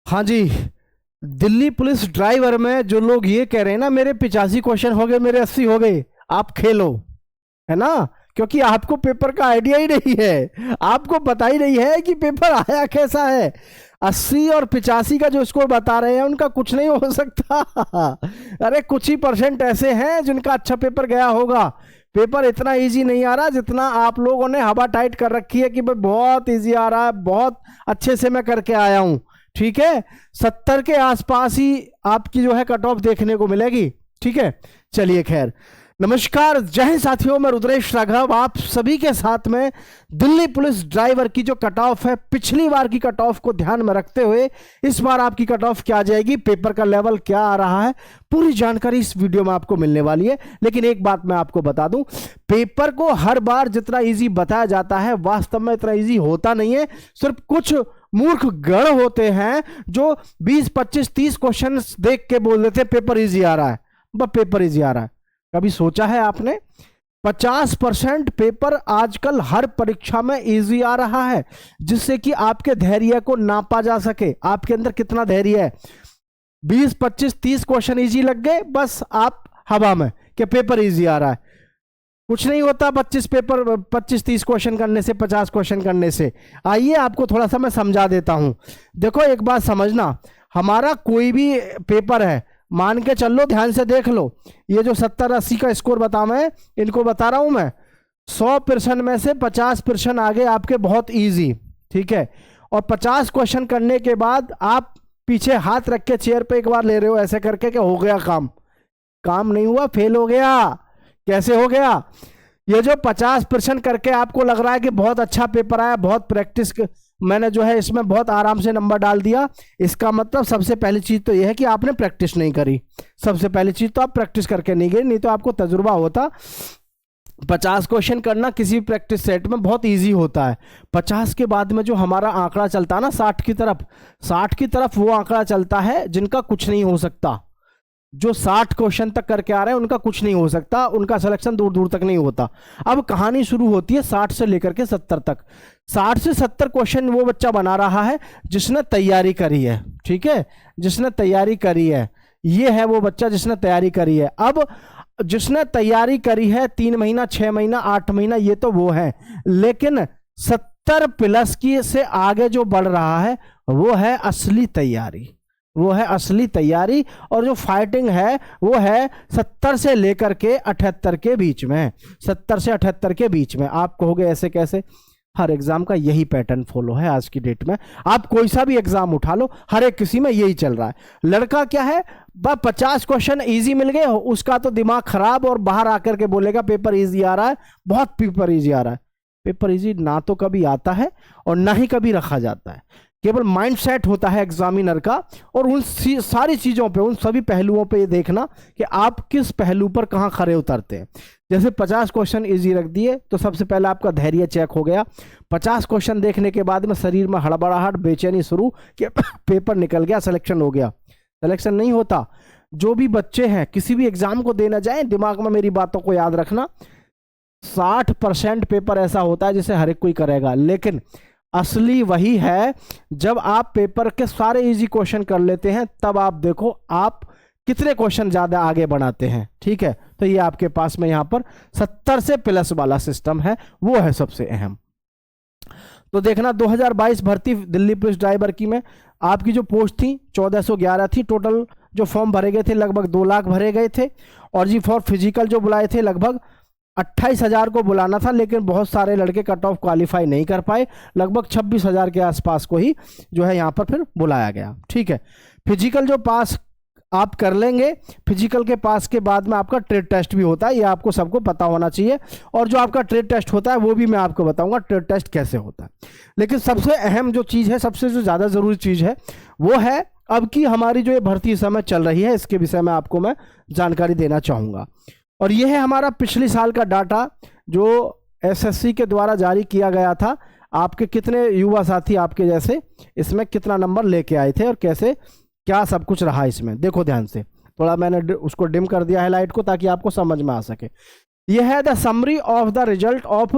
हाँ जी। Delhi police driver में जो लोग ये कह रहे हैं ना, मेरे 85 क्वेश्चन हो गए, मेरे 80 हो गए, आप खेलो, है ना? क्योंकि आपको पेपर का आइडिया ही नहीं है, आपको पता ही नहीं है कि पेपर आया कैसा है। 80 और 85 का जो स्कोर बता रहे हैं उनका कुछ नहीं हो सकता। अरे कुछ ही परसेंट ऐसे हैं जिनका अच्छा पेपर गया होगा। पेपर इतना इजी नहीं आ रहा जितना आप लोगों ने हवा टाइट कर रखी है कि भाई बहुत इजी आ रहा है, बहुत अच्छे से मैं करके आया हूं। ठीक है, 70 के आसपास ही आपकी जो है कट ऑफ देखने को मिलेगी। ठीक है, चलिए खैर। नमस्कार, जय हिंद साथियों, मैं रुद्रेश राघव आप सभी के साथ में दिल्ली पुलिस ड्राइवर की जो कट ऑफ है, पिछली बार की कट ऑफ को ध्यान में रखते हुए इस बार आपकी कट ऑफ क्या जाएगी, पेपर का लेवल क्या आ रहा है, पूरी जानकारी इस वीडियो में आपको मिलने वाली है। लेकिन एक बात मैं आपको बता दूं, पेपर को हर बार जितना इजी बताया जाता है वास्तव में इतना इजी होता नहीं है। सिर्फ कुछ मूर्ख गण होते हैं जो 20 25 30 क्वेश्चन देख के बोल देते हैं पेपर इजी आ रहा है, बस पेपर इजी आ रहा है। कभी सोचा है आपने 50% पेपर आजकल हर परीक्षा में इजी आ रहा है, जिससे कि आपके धैर्य को नापा जा सके, आपके अंदर कितना धैर्य है। 20 25 30 क्वेश्चन इजी लग गए, बस आप हवा में कि पेपर इजी आ रहा है। कुछ नहीं होता 25 30 क्वेश्चन करने से, 50 क्वेश्चन करने से। आइए आपको थोड़ा सा मैं समझा देता हूं। देखो एक बात समझना, हमारा कोई भी पेपर है, मान के चल लो, ध्यान से देख लो, ये जो 70 80 का स्कोर बता मैं इनको बता रहा हूं मैं, 100% में से 50% आगे आपके बहुत इजी। ठीक है, और 50 क्वेश्चन करने के बाद आप पीछे हाथ रख के चेयर पे एक बार ले रहे हो ऐसे करके कि हो गया काम। काम नहीं हुआ, फेल हो गया। कैसे हो गया? ये जो 50% करके आपको लग रहा है कि बहुत अच्छा पेपर आया, बहुत प्रैक्टिस मैंने जो है इसमें बहुत आराम से नंबर डाल दिया, इसका मतलब सबसे पहली चीज तो यह है कि आपने प्रैक्टिस नहीं करी। सबसे पहली चीज तो आप प्रैक्टिस करके नहीं गए, नहीं तो आपको तजुर्बा होता। 50 क्वेश्चन करना किसी भी प्रैक्टिस सेट में बहुत इजी होता है। 50 के बाद में जो हमारा आंकड़ा चलता है ना 60 की तरफ, 60 की तरफ वो आंकड़ा चलता है जिनका कुछ नहीं हो सकता। जो 60 क्वेश्चन तक करके आ रहे हैं उनका कुछ नहीं हो सकता, उनका सिलेक्शन दूर दूर तक नहीं होता। अब कहानी शुरू होती है 60 से लेकर के 70 तक। 60 से 70 क्वेश्चन वो बच्चा बना रहा है जिसने तैयारी करी है। ठीक है, जिसने तैयारी करी है, ये है वो बच्चा जिसने तैयारी करी है। अब जिसने तैयारी करी है 3 महीना 6 महीना 8 महीना, ये तो वो है, लेकिन 70 प्लस की से आगे जो बढ़ रहा है वो है असली तैयारी, वो है असली तैयारी। और जो फाइटिंग है वो है 70 से लेकर के 78 के बीच में, 70 से 78 के बीच में। आप कहोगे ऐसे कैसे? हर एग्जाम का यही पैटर्न फॉलो है आज की डेट में। आप कोई सा भी एग्जाम उठा लो, हर एक किसी में यही चल रहा है। लड़का क्या है, बस 50 क्वेश्चन इजी मिल गए, उसका तो दिमाग खराब, और बाहर आकर के बोलेगा पेपर इजी आ रहा है, बहुत पेपर इजी आ रहा है। पेपर इजी ना तो कभी आता है और ना ही कभी रखा जाता है। केवल माइंड सेट होता है एग्जामिनर का, और उन सारी चीज़ों पे, उन सभी पहलुओं पे ये देखना कि आप किस पहलू पर कहाँ खड़े उतरते हैं। जैसे 50 क्वेश्चन इजी रख दिए तो सबसे पहले आपका धैर्य चेक हो गया। 50 क्वेश्चन देखने के बाद में शरीर में हड़बड़ाहट, बेचैनी शुरू कि पेपर निकल गया, सिलेक्शन हो गया। सिलेक्शन नहीं होता। जो भी बच्चे हैं किसी भी एग्जाम को देना जाए, दिमाग में मेरी बातों को याद रखना, 60% पेपर ऐसा होता है जिसे हर एक कोई करेगा, लेकिन असली वही है जब आप पेपर के सारे इजी क्वेश्चन कर लेते हैं, तब आप देखो आप कितने क्वेश्चन ज्यादा आगे बढ़ाते हैं। ठीक है, तो ये आपके पास में यहां पर 70 से प्लस वाला सिस्टम है, वो है सबसे अहम। तो देखना 2022 भर्ती दिल्ली पुलिस ड्राइवर की में आपकी जो पोस्ट थी 1411 थी। टोटल जो फॉर्म भरे गए थे लगभग 2 लाख भरे गए थे, और जी फॉर फिजिकल जो बुलाए थे लगभग 28,000 को बुलाना था, लेकिन बहुत सारे लड़के कट ऑफ क्वालिफाई नहीं कर पाए, लगभग 26,000 के आसपास को ही जो है यहाँ पर फिर बुलाया गया। ठीक है, फिजिकल जो पास आप कर लेंगे, फिजिकल के पास के बाद में आपका ट्रेड टेस्ट भी होता है, ये आपको सबको पता होना चाहिए। और जो आपका ट्रेड टेस्ट होता है वो भी मैं आपको बताऊंगा ट्रेड टेस्ट कैसे होता है। लेकिन सबसे अहम जो चीज़ है, सबसे जो ज़्यादा ज़रूरी चीज़ है, वो है अब की हमारी जो ये भर्ती इस समय चल रही है, इसके विषय में आपको मैं जानकारी देना चाहूँगा। और यह है हमारा पिछले साल का डाटा जो एसएससी के द्वारा जारी किया गया था। आपके कितने युवा साथी आपके जैसे इसमें कितना नंबर लेके आए थे और कैसे क्या सब कुछ रहा इसमें, देखो ध्यान से। थोड़ा मैंने उसको डिम कर दिया है लाइट को, ताकि आपको समझ में आ सके। यह है the summary of the result of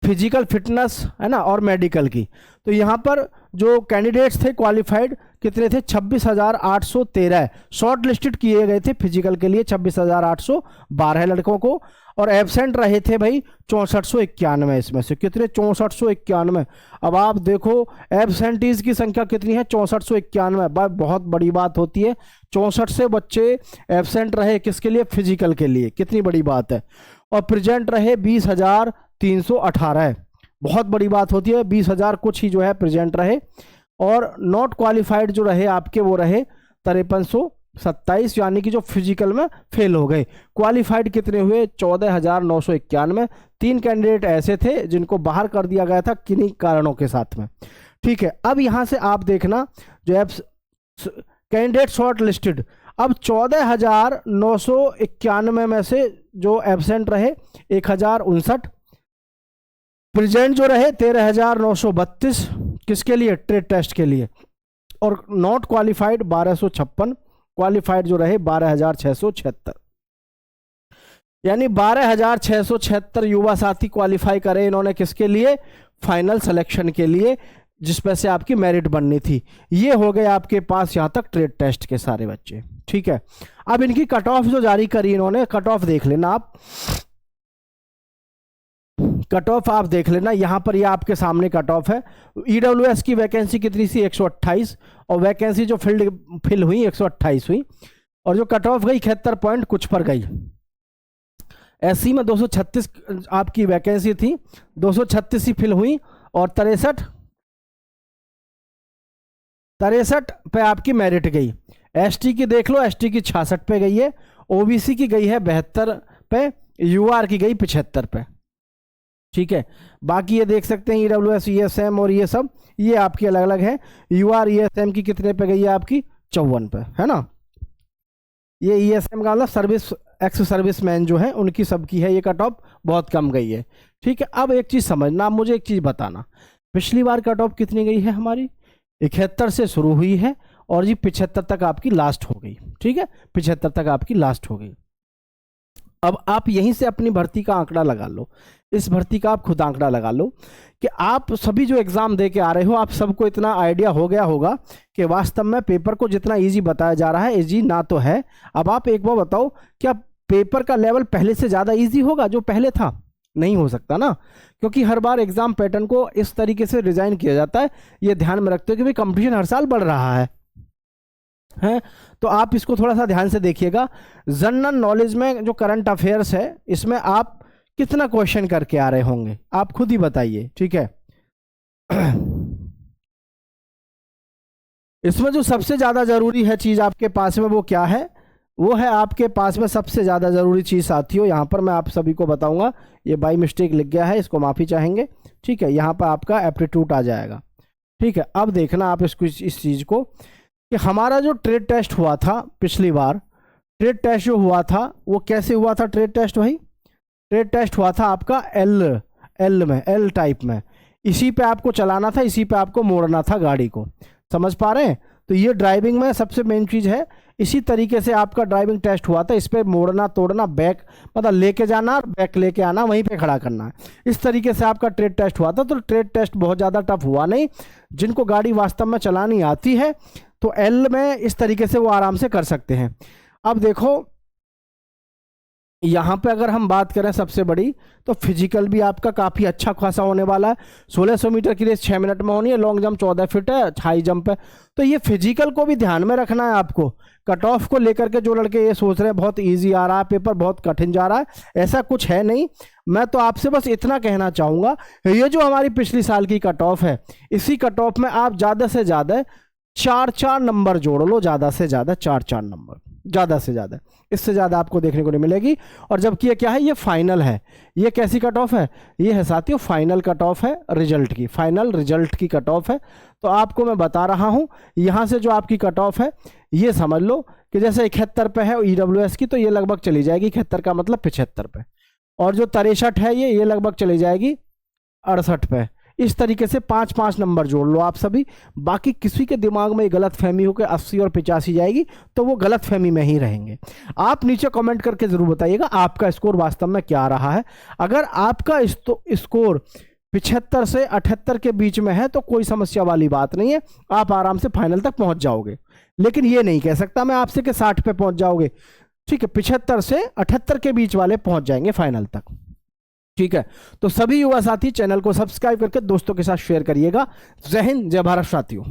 physical fitness है ना और मेडिकल की। तो यहाँ पर जो कैंडिडेट्स थे क्वालिफाइड कितने थे, 26,813 शॉर्ट लिस्टेड किए गए थे फिजिकल के लिए, 26,812 लड़कों को। और एब्सेंट रहे थे भाई 6491, इसमें से कितने, 6491। अब आप देखो एब्सेंटीज की संख्या कितनी है, 6491। बहुत बड़ी बात होती है, 64 से बच्चे एब्सेंट रहे किसके लिए, फिजिकल के लिए, कितनी बड़ी बात है। और प्रेजेंट रहे 20,318, बहुत बड़ी बात होती है, 20,000 कुछ ही जो है प्रेजेंट रहे। और नॉट क्वालिफाइड जो रहे आपके वो रहे 5327, यानी कि जो फिजिकल में फेल हो गए। क्वालिफाइड कितने हुए, 14,991। 3 कैंडिडेट ऐसे थे जिनको बाहर कर दिया गया था किन्हीं कारणों के साथ में। ठीक है, अब यहां से आप देखना जो कैंडिडेट शॉर्ट लिस्टेड, अब 14,991 में से जो एब्सेंट रहे 1,059, प्रेजेंट जो रहे 13,932 किसके लिए, ट्रेड टेस्ट के लिए। और नॉट क्वालिफाइड 1,256, क्वालिफाइड जो रहे 12,676, यानी 12,676 युवा साथी क्वालिफाई करे इन्होंने किसके लिए, फाइनल सिलेक्शन के लिए, जिसमें से आपकी मेरिट बननी थी। ये हो गए आपके पास यहां तक ट्रेड टेस्ट के सारे बच्चे। ठीक है, अब इनकी कट ऑफ जो जारी करी इन्होंने, कट ऑफ देख लेना आप, कट ऑफ आप देख लेना यहां पर, ये आपके सामने कट ऑफ है। ईडब्ल्यूएस की वैकेंसी कितनी सी, 128, और वैकेंसी जो फिल हुई 128 हुई, और जो कट ऑफ गई 71 पॉइंट कुछ पर गई। एससी में 236 आपकी वैकेंसी थी, 236 ही फिल हुई, और 63 पे आपकी मेरिट गई। एसटी की देख लो, एसटी की 66 पे गई है, ओबीसी की गई है 72 पे, यूआर की गई 75 पे। ठीक है, बाकी ये देख सकते हैं ईडब्ल्यूएस, ईएसएम और ये सब, ये आपकी अलग अलग है। यूआर ईएसएम की कितने पे गई है आपकी, 54 पे, है ना। ये ईएसएम का मतलब सर्विस एक्स सर्विसमैन जो है उनकी सबकी है, ये कट ऑफ बहुत कम गई है। ठीक है, अब एक चीज समझना, आप मुझे एक चीज बताना, पिछली बार कट ऑफ कितनी गई है हमारी, 71 से शुरू हुई है और जी 75 तक आपकी लास्ट हो गई। ठीक है, 75 तक आपकी लास्ट हो गई। अब आप यहीं से अपनी भर्ती का आंकड़ा लगा लो, इस भर्ती का आप खुद आंकड़ा लगा लो कि आप सभी जो एग्जाम दे के आ रहे हो, आप सबको इतना आइडिया हो गया होगा कि वास्तव में पेपर को जितना इजी बताया जा रहा है इजी ना तो है। अब आप एक बार बताओ, क्या पेपर का लेवल पहले से ज़्यादा इजी होगा जो पहले था? नहीं हो सकता ना, क्योंकि हर बार एग्जाम पैटर्न को इस तरीके से डिजाइन किया जाता है, ये ध्यान में रखते हो कि भाई कंपटीशन हर साल बढ़ रहा है। तो आप इसको थोड़ा सा ध्यान से देखिएगा। जनरल नॉलेज में जो करंट अफेयर्स है, इसमें आप कितना क्वेश्चन करके आ रहे होंगे, आप खुद ही बताइए। ठीक है, इसमें जो सबसे ज्यादा जरूरी है चीज आपके पास में वो क्या है, वो है आपके पास में सबसे ज्यादा जरूरी चीज साथियों, यहां पर मैं आप सभी को बताऊंगा, ये बाई मिस्टेक लिख गया है, इसको माफी चाहेंगे। ठीक है, यहां पर आपका एप्टीट्यूड आ जाएगा। ठीक है, अब देखना आप इसको, इस चीज को कि हमारा जो ट्रेड टेस्ट हुआ था पिछली बार, ट्रेड टेस्ट जो हुआ था वो कैसे हुआ था ट्रेड टेस्ट भाई, ट्रेड टेस्ट हुआ था आपका एल टाइप में, इसी पे आपको चलाना था, इसी पे आपको मोड़ना था गाड़ी को, समझ पा रहे हैं। तो ये ड्राइविंग में सबसे मेन चीज है, इसी तरीके से आपका ड्राइविंग टेस्ट हुआ था, इस पे मोड़ना तोड़ना, बैक मतलब लेके जाना और बैक लेके आना, वहीं पे खड़ा करना है, इस तरीके से आपका ट्रेड टेस्ट हुआ था। तो ट्रेड टेस्ट बहुत ज़्यादा टफ हुआ नहीं, जिनको गाड़ी वास्तव में चलानी आती है तो एल में इस तरीके से वो आराम से कर सकते हैं। अब देखो यहाँ पे अगर हम बात करें सबसे बड़ी, तो फिजिकल भी आपका काफ़ी अच्छा खासा होने वाला है। 1600 मीटर की रेस 6 मिनट में होनी है, लॉन्ग जंप 14 फीट है, हाई जंप है। तो ये फिजिकल को भी ध्यान में रखना है आपको। कट ऑफ को लेकर के जो लड़के ये सोच रहे हैं बहुत इजी आ रहा है पेपर, बहुत कठिन जा रहा है, ऐसा कुछ है नहीं। मैं तो आपसे बस इतना कहना चाहूँगा, ये जो हमारी पिछली साल की कट ऑफ है, इसी कट ऑफ में आप ज़्यादा से ज़्यादा 4 नंबर जोड़ लो, ज़्यादा से ज़्यादा 4 नंबर, ज़्यादा से ज़्यादा, इससे ज़्यादा आपको देखने को नहीं मिलेगी। और जबकि ये क्या है, ये फाइनल है। ये कैसी कट ऑफ है, ये है साथियों फाइनल कट ऑफ है, रिजल्ट की, फाइनल रिजल्ट की कट ऑफ है। तो आपको मैं बता रहा हूँ, यहाँ से जो आपकी कट ऑफ है ये समझ लो कि जैसे 71 पे है ईडब्ल्यूएस की, तो ये लगभग चली जाएगी 71 का मतलब 75 पे, और जो 63 है ये लगभग चली जाएगी 68 पे। इस तरीके से 5 नंबर जोड़ लो आप सभी। बाकी किसी के दिमाग में गलत फहमी हो के 80 और 85 जाएगी तो वो गलत फहमी में ही रहेंगे। आप नीचे कमेंट करके जरूर बताइएगा आपका स्कोर वास्तव में क्या रहा है। अगर आपका स्कोर 75 से 78 के बीच में है तो कोई समस्या वाली बात नहीं है, आप आराम से फाइनल तक पहुंच जाओगे। लेकिन ये नहीं कह सकता मैं आपसे कि 60 पे पहुंच जाओगे। ठीक है, 75 से 78 के बीच वाले पहुंच जाएंगे फाइनल तक। ठीक है, तो सभी युवा साथी चैनल को सब्सक्राइब करके दोस्तों के साथ शेयर करिएगा। जय हिंद, जय भारत साथियों।